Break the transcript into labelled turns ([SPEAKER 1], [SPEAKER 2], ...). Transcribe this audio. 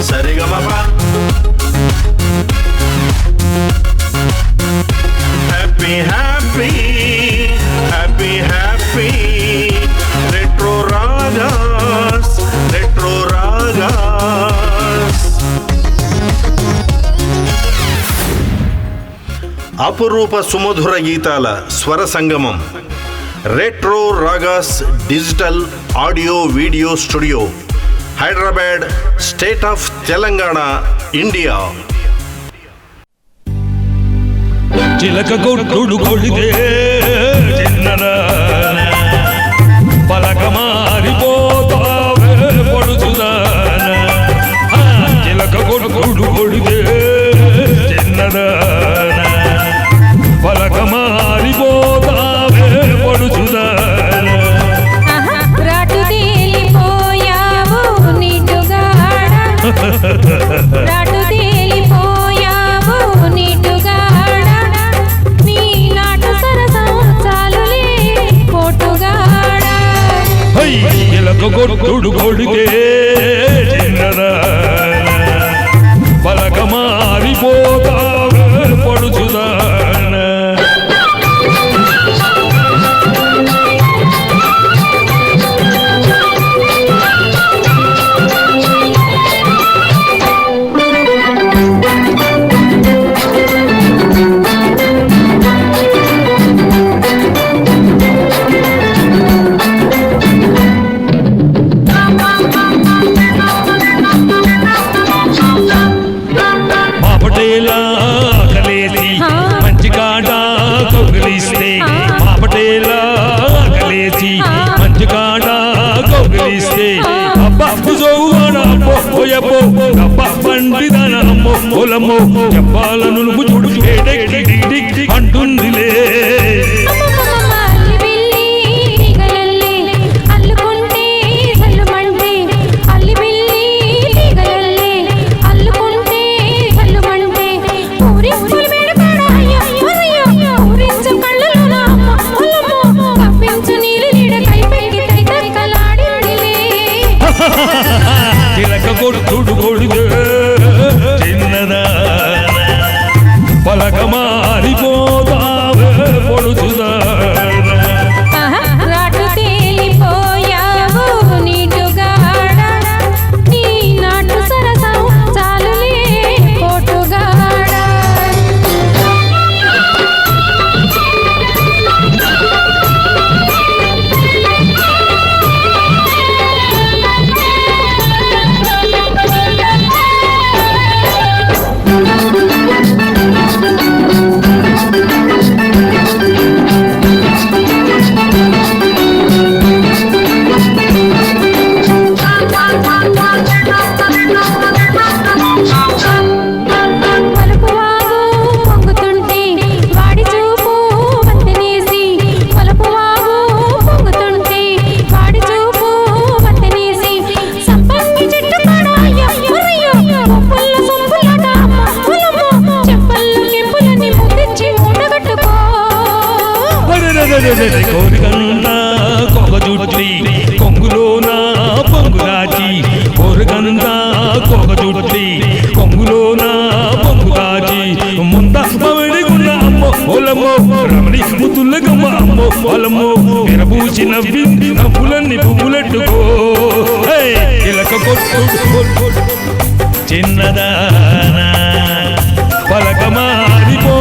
[SPEAKER 1] Sa Re Ga Ma Pa happy happy happy happy retro ragas retro ragas. అపురూప సుమధుర గీతాల స్వర సంగమం retro ragas digital audio video studio, Hyderabad, state of Telangana, India.
[SPEAKER 2] చిలక కొట్టుడు కొడితే పలక మారిపోతావే పొడుచుదాన. చిలక కొట్టుడు కొడితే పలక మారిపోతావే పొడుచుదాన.
[SPEAKER 3] రాటు తేలిపోయావు నీటుగాడ, రాటు తేలిపోయావు నీటుగాడ, నీ నాటు సరసం చాలులే పోటుగాడ.
[SPEAKER 2] చిలక కొట్టుడు కొడితే పలక మారిపోతావే పొడుచుదాన. మంచి కాడ కౌగిలిస్తే మాపటేలా కలిసి మంచి కాడ కౌగిలిస్తే అబ్బు జోవాడో అబ్బ పండిదనమ్మో పొలమ్మో చెప్పాలను చూడు అంటుందిలే. చిలక కొడుతుడు కొడుగు చిన్నదా పలక మారిపోతావే పొడుచుదా.
[SPEAKER 3] రాటు తేలిపోయావు నీటుగాడ, నీ నాటు సరసం చాలులే పోటుగాడ.
[SPEAKER 2] కోరికన్నా కొగ జుట్టి కొంగులోనా పొంగుదాచి, కోరికన్నా కొగ జుట్టి కొంగులోనా పొంగుదాచి, ముందమ్మడిగున్న అమ్మో పొలమ్మో రమణి ముతుల్లగమ్మ అమ్మో పొలమ్మో ఎరబూచి నవ్వి నవ్వులన్నీ పువ్వులెట్టుకో. చిలక కొట్టు చిన్నదానా పలక మారిపో